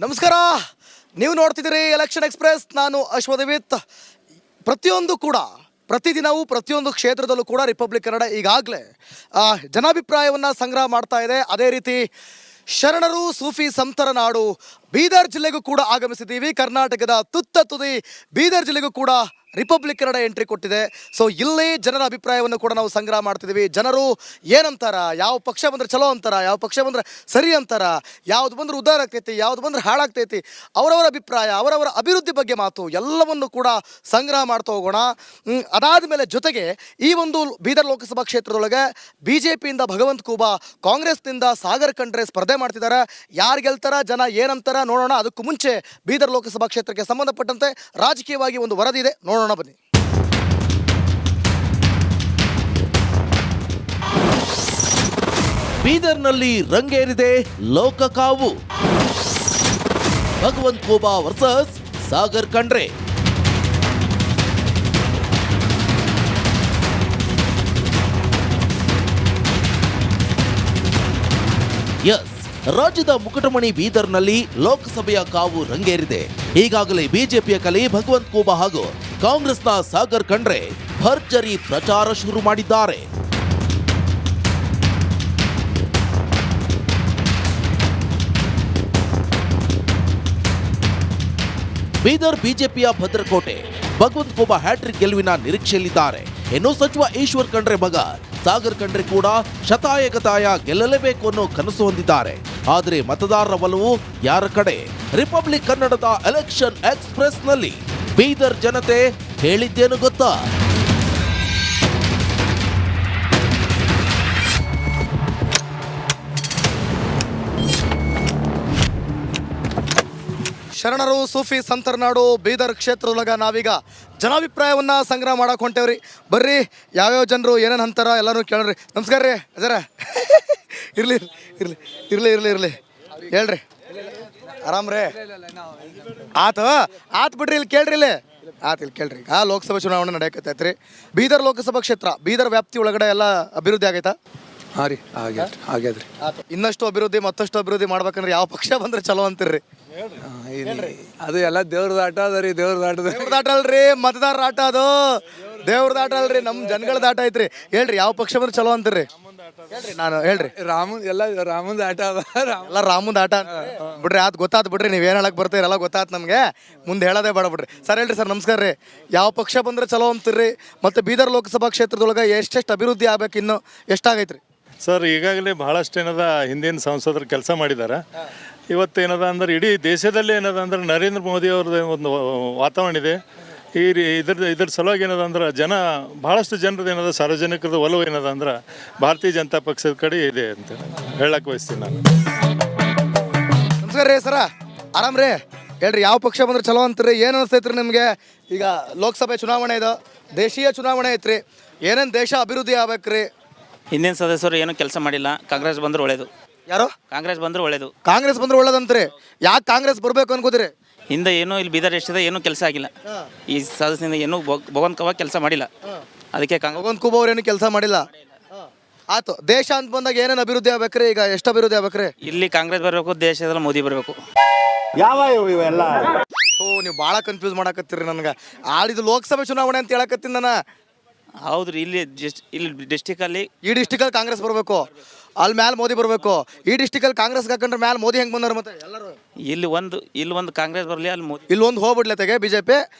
ನಮಸ್ಕಾರ. ನೀವು ನೋಡ್ತಿದ್ದೀರಿ election express. ನಾನು ಅಶ್ವದೇವಿತ್. ಪ್ರತಿದಿನವೂ ಪ್ರತಿಯೊಂದು ಕ್ಷೇತ್ರದಲ್ಲೂ ಕೂಡ ರಿಪಬ್ಲಿಕ್ ಕನ್ನಡ ಈಗಾಗಲೇ ಜನಾಭಿಪ್ರಾಯವನ್ನು ಸಂಗ್ರಹ ಮಾಡ್ತಾ ಇದೆ. ಅದೇ ರೀತಿ ಶರಣರು ಸೂಫಿ ಸಂತರ ನಾಡು ಬೀದರ್ ಜಿಲ್ಲೆಗೂ ಕೂಡ ಆಗಮಿಸಿದ್ದೀವಿ. ಕರ್ನಾಟಕದ ತುದಿ ಬೀದರ್ ಜಿಲ್ಲೆಗೂ ಕೂಡ ರಿಪಬ್ಲಿಕ್ ಕನ್ನಡ ಎಂಟ್ರಿ ಕೊಟ್ಟಿದೆ. ಸೊ ಇಲ್ಲಿ ಜನರ ಅಭಿಪ್ರಾಯವನ್ನು ಕೂಡ ನಾವು ಸಂಗ್ರಹ ಮಾಡ್ತಿದ್ದೀವಿ. ಜನರು ಏನಂತಾರ, ಯಾವ ಪಕ್ಷ ಬಂದರೆ ಚಲೋ ಅಂತಾರ, ಯಾವ ಪಕ್ಷ ಬಂದರೆ ಸರಿ ಅಂತಾರ, ಯಾವ್ದು ಬಂದ್ರೆ ಉದ್ಧಾರ ಆಗ್ತೈತಿ, ಯಾವ್ದು ಬಂದ್ರೆ ಹಾಳಾಗ್ತೈತಿ, ಅವರವರ ಅಭಿಪ್ರಾಯ, ಅವರವರ ಅಭಿವೃದ್ಧಿ ಬಗ್ಗೆ ಮಾತು ಎಲ್ಲವನ್ನು ಕೂಡ ಸಂಗ್ರಹ ಮಾಡ್ತಾ ಹೋಗೋಣ. ಅದಾದ ಮೇಲೆ ಜೊತೆಗೆ ಈ ಒಂದು ಬೀದರ್ ಲೋಕಸಭಾ ಕ್ಷೇತ್ರದೊಳಗೆ BJPಯಿಂದ ಭಗವಂತ ಖೂಬಾ, ಕಾಂಗ್ರೆಸ್ನಿಂದ ಸಾಗರ್ ಖಂಡ್ರೆ ಸ್ಪರ್ಧೆ ಮಾಡ್ತಿದ್ದಾರೆ. ಯಾರು ಗೆಲ್ತಾರ, ಜನ ಏನಂತಾರ ನೋಡೋಣ. ಅದಕ್ಕೂ ಮುಂಚೆ ಬೀದರ್ ಲೋಕಸಭಾ ಕ್ಷೇತ್ರಕ್ಕೆ ಸಂಬಂಧಪಟ್ಟಂತೆ ರಾಜಕೀಯವಾಗಿ ಒಂದು ವರದಿ ಇದೆ, ನೋಡೋಣ ಬನ್ನಿ. ಬೀದರ್ನಲ್ಲಿ ರಂಗೇರಿದೆ ಲೋಕಕಾವು. ಭಗವಂತ ಖೂಬಾ ವರ್ಸಸ್ ಸಾಗರ್ ಖಂಡ್ರೆ. ಎಸ್, ರಾಜ್ಯದ ಮುಕುಟಮಣಿ ಬೀದರ್ನಲ್ಲಿ ಲೋಕಸಭೆಯ ಕಾವು ರಂಗೇರಿದೆ. ಈಗಾಗಲೇ ಬಿಜೆಪಿಯ ಕಲಿ ಭಗವಂತ ಖೂಬಾ ಹಾಗೂ ಕಾಂಗ್ರೆಸ್ನ ಸಾಗರ್ ಖಂಡ್ರೆ ಭರ್ಜರಿ ಪ್ರಚಾರ ಶುರು ಮಾಡಿದ್ದಾರೆ. ಬೀದರ್ ಬಿಜೆಪಿಯ ಭದ್ರಕೋಟೆ. ಭಗವಂತ ಖೂಬಾ ಹ್ಯಾಟ್ರಿಕ್ ಗೆಲುವಿನ ನಿರೀಕ್ಷೆಯಲ್ಲಿದ್ದಾರೆ. ಇನ್ನು ಸಚಿವ ಈಶ್ವರ್ ಖಂಡ್ರೆ ಮಗ ಸಾಗರ್ ಖಂಡ್ರೆ ಕೂಡ ಶತಾಯಗತಾಯ ಗೆಲ್ಲಲೇಬೇಕು ಅನ್ನೋ ಕನಸು ಹೊಂದಿದ್ದಾರೆ. ಆದರೆ ಮತದಾರರ ಒಲವು ಯಾರ ಕಡೆ? ರಿಪಬ್ಲಿಕ್ ಕನ್ನಡದ ಎಲೆಕ್ಷನ್ ಎಕ್ಸ್ಪ್ರೆಸ್ ನಲ್ಲಿ ಬೀದರ್ ಜನತೆ ಹೇಳಿದ್ದೇನು ಗೊತ್ತಾ? ಶರಣರು ಸೂಫಿ ಸಂತರ ನಾಡು ಬೀದರ್ ಕ್ಷೇತ್ರದೊಳಗೆ ನಾವೀಗ ಜನಾಭಿಪ್ರಾಯವನ್ನು ಸಂಗ್ರಹ ಮಾಡಕ್ಕೆ ಹೊಂಟೇವ್ರಿ. ಬರ್ರಿ, ಯಾವ್ಯಾವ ಜನರು ಏನೇನು ಅಂತಾರ ಎಲ್ಲರೂ ಕೇಳ್ರಿ. ನಮಸ್ಕಾರ ರೀ ಅಜರ. ಇರ್ಲಿ ಇರ್ಲಿ ಇರ್ಲಿ ಇರ್ಲಿ ಇರ್ಲಿ ಹೇಳ್ರಿ. ಆರಾಮ್ ರೇ? ಆತು ಬಿಡ್ರಿ, ಇಲ್ಲಿ ಕೇಳ್ರಿ. ಇಲ್ಲಿ ಕೇಳ್ರಿ. ಲೋಕಸಭಾ ಚುನಾವಣೆ ನಡೆಯಕತ್ತೈತ್ರಿ. ಬೀದರ್ ಲೋಕಸಭಾ ಕ್ಷೇತ್ರ, ಬೀದರ್ ವ್ಯಾಪ್ತಿ ಒಳಗಡೆ ಎಲ್ಲ ಅಭಿವೃದ್ಧಿ ಆಗೈತಾ? ಹಾಂ ರೀ, ಆಗ್ಯದ್ರಿ. ಇನ್ನಷ್ಟು ಅಭಿವೃದ್ಧಿ ಮತ್ತಷ್ಟು ಅಭಿವೃದ್ಧಿ ಮಾಡ್ಬೇಕಂದ್ರೆ ಯಾವ ಪಕ್ಷ ಬಂದ್ರೆ ಚಲೋ ಅಂತೀರ್ರಿ? ಅದು ಎಲ್ಲ ದೇವ್ರದ ಆಟ ಅದ ರೀ. ದೇವ್ರದ ಆಟ ಅಲ್ರಿ, ಮತದಾರರ ಆಟ. ಅದು ದೇವ್ರದ ಆಟ ಅಲ್ರಿ, ನಮ್ಮ ಜನಗಳದ ಆಟ ಐತ್ರಿ. ಹೇಳ್ರಿ, ಯಾವ ಪಕ್ಷ ಬಂದ್ರೆ ಚಲೋ ಅಂತೀರ್ರಿ? ಹೇಳ್ರಿ. ರಾಮಂದ ಆಟ ಅದ. ಎಲ್ಲ ರಾಮಂದ ಆಟ ಬಿಡ್ರಿ. ಗೊತ್ತಾತ್ ಬಿಡ್ರಿ, ನೀವೇನು ಹೇಳಕ್ ಬರ್ತೀರಲ್ಲ ಗೊತ್ತಾತ್ ನಮ್ಗೆ. ಮುಂದೆ ಹೇಳೋದೇ ಬೇಡ ಬಿಡ್ರಿ. ಸರ್ ಹೇಳ್ರಿ. ಸರ್ ನಮಸ್ಕಾರ ರೀ. ಯಾವ ಪಕ್ಷ ಬಂದ್ರೆ ಚಲೋ ಅಂತೀರ್ರಿ? ಮತ್ತೆ ಬೀದರ್ ಲೋಕಸಭಾ ಕ್ಷೇತ್ರದೊಳಗೆ ಎಷ್ಟೆಷ್ಟು ಅಭಿವೃದ್ಧಿ ಆಗ್ಬೇಕು, ಇನ್ನು ಎಷ್ಟಾಗೈತ್ರಿ? ಸರ್, ಈಗಾಗಲೇ ಬಹಳಷ್ಟು ಏನದ ಹಿಂದಿನ ಸಂಸದರು ಕೆಲಸ ಮಾಡಿದ್ದಾರೆ. ಇವತ್ತು ಏನದ ಅಂದ್ರೆ ಇಡೀ ದೇಶದಲ್ಲಿ ಏನದ ಅಂದ್ರೆ ನರೇಂದ್ರ ಮೋದಿ ಅವ್ರದ್ದು ಒಂದು ವಾತಾವರಣ ಇದೆ. ಇದ್ರ ಸಲುವಾಗಿ ಏನದ ಅಂದ್ರೆ ಬಹಳಷ್ಟು ಜನರದ್ದು ಏನದ ಸಾರ್ವಜನಿಕರದ ಒಲವು ಏನದ ಅಂದ್ರೆ ಭಾರತೀಯ ಜನತಾ ಪಕ್ಷದ ಕಡೆ ಇದೆ ಅಂತ ಹೇಳಕ್ ಬಯಸ್ತೀನಿ ನಾನು. ನಮಸ್ಕಾರ ರೀ ಸರ, ಆರಾಮ್ ರೀ? ಹೇಳ್ರಿ, ಯಾವ ಪಕ್ಷ ಬಂದ್ರೆ ಚಲೋ ಅಂತೀರಿ? ಏನು ಅನಿಸ್ತೈತ್ರಿ ನಿಮಗೆ? ಈಗ ಲೋಕಸಭೆ ಚುನಾವಣೆ ಇದೆ, ದೇಶೀಯ ಚುನಾವಣೆ ಐತ್ರಿ. ಏನೇನು ದೇಶ ಅಭಿವೃದ್ಧಿ ಆಗ್ಬೇಕ್ರಿ? ಹಿಂದಿನ ಸದಸ್ಯರು ಏನು ಕೆಲಸ ಮಾಡಿಲ್ಲ. ಕಾಂಗ್ರೆಸ್ ಬಂದ್ರೆ ಒಳ್ಳೇದು. ಯಾರು? ಕಾಂಗ್ರೆಸ್ ಬಂದ್ರೆ ಒಳ್ಳೇದು. ಕಾಂಗ್ರೆಸ್ ಬಂದ್ರೆ ಒಳ್ಳೇದಂತ್ರಿ. ಯಾಕೆ ಕಾಂಗ್ರೆಸ್ ಬರ್ಬೇಕು ಅನ್ಕೋತೀರಿ? ಹಿಂದೆ ಏನು ಇಲ್ಲಿ ಬೀದರ್ ಎಷ್ಟಿದೆ ಏನೂ ಕೆಲಸ ಆಗಿಲ್ಲ. ಈ ಸದಸ್ಯದಿಂದ ಏನೂ ಭಗವಂತ ಖೂಬಾ ಕೆಲಸ ಮಾಡಿಲ್ಲ. ಅದಕ್ಕೆ ಭಗವಂತ ಖೂಬಾ ಅವ್ರು ಏನು ಕೆಲಸ ಮಾಡಿಲ್ಲ. ಆಯ್ತು, ದೇಶ ಅಂತ ಬಂದಾಗ ಏನೇನು ಅಭಿವೃದ್ಧಿ ಆಗ್ಬೇಕ್ರಿ? ಈಗ ಎಷ್ಟು ಅಭಿವೃದ್ಧಿ ಆಗ್ಬೇಕ್ರಿ? ಇಲ್ಲಿ ಕಾಂಗ್ರೆಸ್ ಬರಬೇಕು, ದೇಶದಲ್ಲಿ ಮೋದಿ ಬರಬೇಕು. ಇವೆಲ್ಲ ನೀವು ಭಾಳ ಕನ್ಫ್ಯೂಸ್ ಮಾಡಕತ್ತೀರಿ ನನಗೆ. ಇದು ಲೋಕಸಭೆ ಚುನಾವಣೆ ಅಂತ ಹೇಳಕತ್ತೀನಿ ನಾನು. ಹೌದು ರೀ. ಇಲ್ಲಿ ಡಿಸ್ಟಿಕಲ್ಲಿ ಈ ಡಿಸ್ಟಿಕಲ್ಲಿ ಕಾಂಗ್ರೆಸ್ ಬರಬೇಕು, ಅಲ್ಲಿ ಮ್ಯಾಲೆ ಮೋದಿ ಬರಬೇಕು. ಈ ಡಿಸ್ಟಿಕಲ್ಲಿ ಕಾಂಗ್ರೆಸ್ ಹಾಕೊಂಡ್ರೆ ಮ್ಯಾಲೆ ಮೋದಿ ಹೆಂಗೆ ಬಂದಾರ? ಮತ್ತೆ ಎಲ್ಲರೂ ಇಲ್ಲಿ ಒಂದು ಕಾಂಗ್ರೆಸ್ ಬರಲಿ, ಅಲ್ಲಿ ಮೋದಿ ಇಲ್ಲಿ ಒಂದು ಹೋಗ್ಬಿಡ್ಲಿ ತೆಗೆ BJP,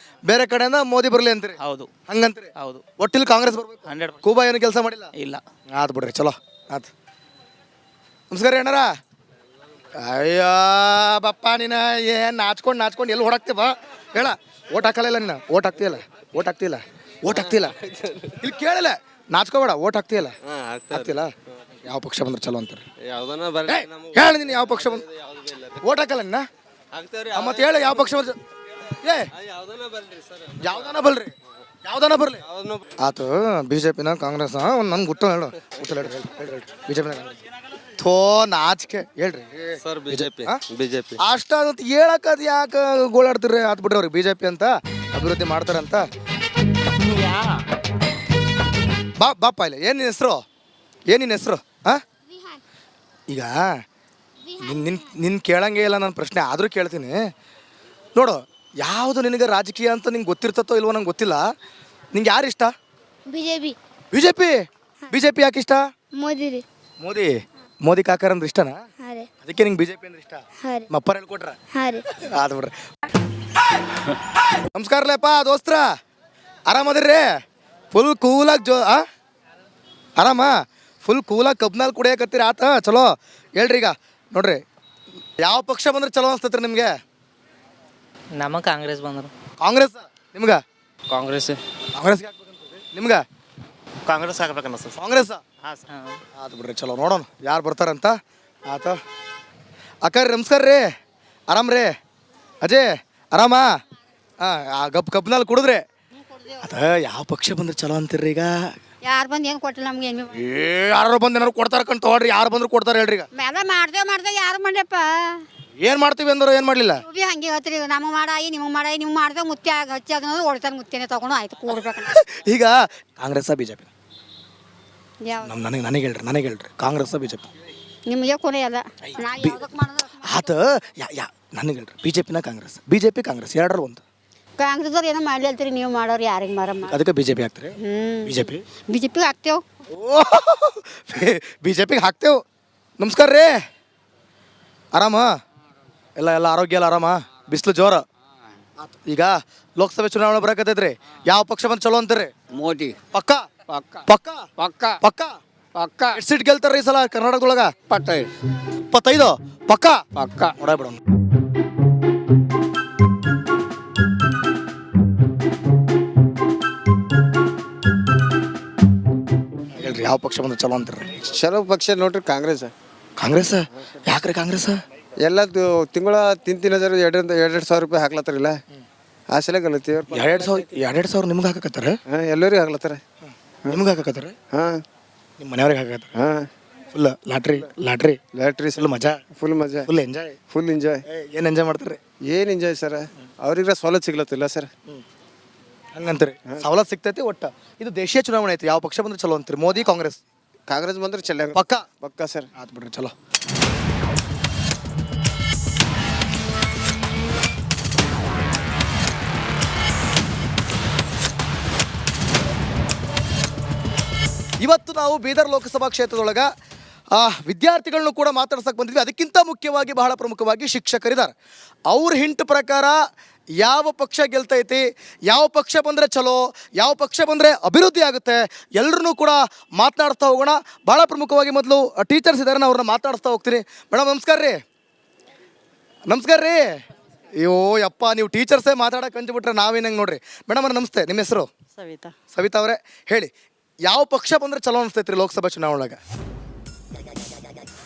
ಬೇರೆ ಕಡೆಯಿಂದ ಮೋದಿ ಬರಲಿ ಅಂತೀರಿ? ಹೌದು, ಹಂಗಂತೀರಿ? ಹೌದು. ಒಟ್ಟಿಲ್ಲಿ ಕಾಂಗ್ರೆಸ್ ಬರಬೇಕು. 100%. ಖೂಬಾ ಏನು ಕೆಲಸ ಮಾಡಿಲ್ಲ? ಇಲ್ಲ. ಆತು ಬಿಡ್ರಿ, ಚಲೋ ಆತು. ನಮಸ್ಕಾರ ರೀ ಅಣ್ಣಾರ. ಅಯ್ಯೋ ಬಪ್ಪ, ನೀನು ಏನು ನಾಚ್ಕೊಂಡು ಎಲ್ಲಿ ಓಡಾಕ್ತೀವ? ಹೇಳ, ಓಟ್ ಹಾಕಲ್ಲ ನೀನು? ಓಟ್ ಹಾಕ್ತಿಲ್ಲ ಇಲ್ಲಿ ಕೇಳಲ್ಲ, ನಾಚ್ಕೋಬೇಡ. ಓಟ್ ಹಾಕ್ತಿಯಲ್ಲ? ಆಗ್ತಿಲ್ಲ. ಯಾವ ಪಕ್ಷ ಬಂದ್ರೆ ಚಲೋ ಅಂತಾರೆ? ಹೇಳಿ ನೀನು, ಯಾವ ಪಕ್ಷ ಬಂದ್ರೆ ಓಟ್ ಹಾಕಲ್ಲ ನಿನ್ನ? ಮತ್ತೆ ಹೇಳಿ, ಯಾವ ಪಕ್ಷ ಬಂದ್ರೆ? ಯಾವ್ದಾನ ಬರ್ಲಿ ಆತು. BJPನ ಕಾಂಗ್ರೆಸ್ ಒಂದು ನನ್ಗೆ ಗುಟ್ಟು ಹೇಳು. ಹೇಳ್ರಿ BJP ಥೋ ನಾಚಿಕೆ ಹೇಳ್ರಿ. ಸರ್ ಬಿಜೆಪಿ ಅಷ್ಟ ಹೇಳಕ್ಕದು ಯಾಕೆ ಗೋಳಾಡ್ತಿರ್ರಿ? ಆತ್ ಬಿಡ್ರಿ ಅವ್ರಿಗೆ BJP ಅಂತ ಅಭಿವೃದ್ಧಿ ಮಾಡ್ತಾರಂತ. ಬಾಪ ಇಲ್ಲ. ಏನು ನಿನ್ನ ಹೆಸರು? ಹಾಂ, ಈಗ ನಿನ್ನ ಕೇಳಂಗೇ ಇಲ್ಲ ನನ್ನ ಪ್ರಶ್ನೆ ಆದರೂ ಕೇಳ್ತೀನಿ ನೋಡು. ಯಾವುದು ನಿನಗೆ ರಾಜಕೀಯ ಅಂತ ನಿಂಗೆ ಗೊತ್ತಿರ್ತತೋ ಇಲ್ವೋ ನಂಗೆ ಗೊತ್ತಿಲ್ಲ. ನಿಂಗೆ ಯಾರು ಇಷ್ಟ? ಬಿಜೆಪಿ ಬಿ ಜೆ ಪಿ ಯಾಕೆ ಇಷ್ಟ? ಮೋದಿ ರೀ. ಮೋದಿ ಕಾಕರ್ ಅಂದ್ರೆ ಇಷ್ಟನಾ? ಹಾಂ ರೀ. ಅದಕ್ಕೆ ನಿಂಗೆ ಬಿ ಜೆ ಪಿ ಅಂದ್ರೆ ಇಷ್ಟ? ಹಾಂ ರೀ. ಮಪ್ಪರ್ ಹೇಳ್ಕೊಟ್ರ? ಹಾಂ ರೀ. ಆದ್ ಬಿಡ್ರಿ. ನಮಸ್ಕಾರಲೇಪ್ಪ ದೋಸ್ತ್ರ, ಆರಾಮದಿರ್ರಿ? ಫುಲ್ ಕೂಲಾಗಿ ಆರಾಮ? ಫುಲ್ ಕೂಲಾಗಿ ಕಬ್ನಲ್ಲಿ ಕುಡಿಯಕತ್ತೀರಿ ಆತ ಚಲೋ. ಹೇಳ್ರಿ ಈಗ ನೋಡ್ರಿ, ಯಾವ ಪಕ್ಷ ಬಂದ್ರೆ ಚಲೋ ಅನ್ಸ್ತೈತ್ರಿ ನಿಮಗೆ? ನಮಗೆ ಕಾಂಗ್ರೆಸ್ ಬಂದರು. ಕಾಂಗ್ರೆಸ್ ನಿಮ್ಗೆ? ಕಾಂಗ್ರೆಸ್ ನಿಮ್ಗೆ ಕಾಂಗ್ರೆಸ್ ಆಗ್ಬೇಕನ್ನ ಕಾಂಗ್ರೆಸ್? ಹಾಂ. ಆತು ಬಿಡ್ರಿ, ಚಲೋ ನೋಡೋಣ ಯಾರು ಬರ್ತಾರಂತ. ಆತ ಅಕ್ಕಾರಿ ನಮಸ್ಕಾರ ರೀ, ಆರಾಮ್ ರೀ? ಅಜಯ್ ಆರಾಮ? ಹಾಂ, ಕಬ್ನಲ್ಲಿ ಕುಡಿದ್ರಿ ಅದ ಯಾವ ಪಕ್ಷ ಬಂದ್ರೆ ಚಲೋ ಅಂತೀರ್ರಿ ಈಗ? ಯಾರು ಬಂದು ಏನು ಕೊಟ್ಟಿಲ್ಲ ನಮ್ಗೆ ಏನು ಯಾರು ಬಂದು ಏನಾರು ಕೊಡ್ತಾರ ಕಂತ ತಗೊಳ್ರಿ. ಯಾರು ಬಂದ್ರು ಕೊಡ್ತಾರೆ ಹೇಳ್ರಿ ಈಗ. ಮೇಲೆ ಮಾಡ್ದೇವು ಯಾರು ಮಾಡ್ಯಪ್ಪ? ಏನು ಮಾಡ್ತೀವಿ ಅಂದ್ರೆ ಏನು ಮಾಡಲಿಲ್ಲ. ನೀವು ಭೀ ಹಂಗೆ ಹೇಳ್ತೀರಿ, ನಮಗೆ ಮಾಡಾಯಿ ನಿಮಗೆ ಮಾಡಾಯಿ, ನೀವು ಮಾಡ್ದೆ ಮುತ್ತಿ ಹಚ್ಚಿ ಅದನ್ನ ಹೊಡ್ತಾನೆ ಮುತ್ತೇನೆ ತಗೊಂಡು ಆಯ್ತು ಕೂಡ್ಬೇಕಂತ. ಈಗ ಕಾಂಗ್ರೆಸ್ ಬಿ ಜೆ ಪಿ? ಯಾವ ನನಗೆ ಹೇಳ್ರಿ ಕಾಂಗ್ರೆಸ್ ಬಿ ಜೆ ಪಿ? ನಿಮಗೆ ಕೊನೆ ಅಲ್ಲ ನಾ ಯಾವ್ದಕ್ಕೆ ಮಾಡೋದು ಆತ ನನಗೆ ಹೇಳ್ರಿ, ಬಿ ಜೆ ಪಿನ Congress? B J P Congress ಎರಡರ ಒಂದು. ಕಾಂಗ್ರೆಸ್ದವ್ರು ಏನೋ ಮಾಡ್ಲಿ ಹೇಳ್ತೀರಿ, ನೀವು ಮಾಡೋರು ಯಾರಿಗೆ ಮಾರಮ್ಮ? ಅದಕ್ಕೆ ಬಿ ಜೆ ಪಿ ಹಾಕ್ತೀರಿ? ಬಿ ಜೆ ಪಿ ಬಿಜೆಪಿಗೆ ಹಾಕ್ತೇವೆ. ಬಿ ಜೆ ಪಿಗೆ ಹಾಕ್ತೇವೆ. ನಮಸ್ಕಾರ ರೀ, ಆರಾಮ? ಎಲ್ಲ ಆರೋಗ್ಯ ಎಲ್ಲ ಆರಾಮ? ಬಿಸಿಲು ಜೋರ? ಈಗ ಲೋಕಸಭೆ ಚುನಾವಣೆ ಬರಕತ್ತೈತ್ರಿ, ಯಾವ ಪಕ್ಷ ಬಂದು ಚಲೋ ಅಂತೀರಿ? ಮೋದಿ. ಪಕ್ಕ ಪಕ್ಕ ಪಕ್ಕ ಪಕ್ಕ ಪಕ್ಕ ಪಕ್ಕ ಎಷ್ಟು ಸೀಟ್ ಗೆಲ್ತಾರ್ರಿ ಈ ಸಲ ಕರ್ನಾಟಕದೊಳಗ? 25 ಪಕ್ಕ ಪಕ್ಕ. ನೋಡ ಬಿಡೋಣ. ಹೇಳ್ರಿ ಯಾವ ಪಕ್ಷ ಬಂದ್ರೆ ಚಲೋ ಅಂತೀರಿ? ಚಲೋ ಪಕ್ಷ ನೋಡ್ರಿ ಕಾಂಗ್ರೆಸ್. ಕಾಂಗ್ರೆಸ್ ಯಾಕ್ರಿ ಕಾಂಗ್ರೆಸ್? ಎಲ್ಲ ತಿಂಗಳ ತಿಂತಿನ ಎರಡು ಸಾವಿರ ರೂಪಾಯಿ ಹಾಕ್ಲತ್ತಾರಿಲ್ಲ, ಆ ಸಲ ಗಲತಿ. 2,000 ನಿಮ್ಗೆ ಹಾಕಕತ್ತಾರ? ಹಾಂ, ಎಲ್ಲರಿಗೂ ಹಾಕ್ಲತ್ತಾರ. ನಿಮ್ಗೆ ಹಾಕಕತ್ತಾರ? ಹಾಂ, ನಿಮ್ಮ ಮನೆಯವ್ರಿಗೆ ಹಾಕಕತ್ತಾರ? ಹಾಂ. ಫುಲ್ ಲಾಟ್ರಿ ಲ್ಯಾಟ್ರಿ ಫುಲ್ ಮಜಾ, ಫುಲ್ ಮಜಾ, ಫುಲ್ ಎಂಜಾಯ್. Full enjoy. ಏನು ಎಂಜಾಯ್ ಮಾಡ್ತಾರೆ? ಏನು ಎಂಜಾಯ್ ಸರ್? ಅವ್ರಿಗೆ ಸವಲತ್ತು ಸಿಗ್ಲತ್ತಿಲ್ಲ ಸರ್. ಹಂಗಂತೀರಿ? ಸವಲತ್ತು ಸಿಗ್ತೈತಿ ಒಟ್ಟ. ಇದು ದೇಶೀಯ ಚುನಾವಣೆ ಐತಿ, ಯಾವ ಪಕ್ಷ ಬಂದ್ರೆ ಚಲೋ ಅಂತೀರಿ? ಮೋದಿ ಕಾಂಗ್ರೆಸ್? ಕಾಂಗ್ರೆಸ್ ಬಂದ್ರೆ ಚಲ ಪಕ್ಕ ಪಕ್ಕ ಸರ್. ಆತ್ ಬಿಡ್ರಿ ಚಲೋ. ಇವತ್ತು ನಾವು ಬೀದರ್ ಲೋಕಸಭಾ ಕ್ಷೇತ್ರದೊಳಗ ವಿದ್ಯಾರ್ಥಿಗಳನ್ನೂ ಕೂಡ ಮಾತಾಡ್ಸಕ್ಕೆ ಬಂದಿದ್ವಿ. ಅದಕ್ಕಿಂತ ಮುಖ್ಯವಾಗಿ ಬಹಳ ಪ್ರಮುಖವಾಗಿ ಶಿಕ್ಷಕರಿದ್ದಾರೆ. ಅವ್ರ ಹಿಂಟ್ ಪ್ರಕಾರ ಯಾವ ಪಕ್ಷ ಗೆಲ್ತೈತಿ, ಯಾವ ಪಕ್ಷ ಬಂದರೆ ಚಲೋ, ಯಾವ ಪಕ್ಷ ಬಂದರೆ ಅಭಿವೃದ್ಧಿ ಆಗುತ್ತೆ, ಎಲ್ಲರೂ ಕೂಡ ಮಾತನಾಡ್ತಾ ಹೋಗೋಣ. ಭಾಳ ಪ್ರಮುಖವಾಗಿ ಮೊದಲು ಟೀಚರ್ಸ್ ಇದ್ದಾರೆ, ನಾನು ಅವ್ರನ್ನ ಮಾತಾಡಿಸ್ತಾ ಹೋಗ್ತೀನಿ. ಮೇಡಮ್ ನಮಸ್ಕಾರ ರೀ. ನಮಸ್ಕಾರ ರೀ. ಅಯ್ಯೋ ಯಪ್ಪ, ನೀವು ಟೀಚರ್ಸೇ ಮಾತಾಡೋಕೆ ಅಂಜ್ಬಿಟ್ರೆ ನಾವೇನಂಗೆ ನೋಡ್ರಿ. ಮೇಡಮ್ ಅವ್ರ ನಮಸ್ತೆ, ನಿಮ್ಮ ಹೆಸರು? ಸವಿತಾ. ಸವಿತಾ ಅವರೇ ಹೇಳಿ, ಯಾವ ಪಕ್ಷ ಬಂದರೆ ಚಲೋ ಅನಿಸ್ತೈತ್ರಿ ಲೋಕಸಭಾ ಚುನಾವಣೆಗೆ?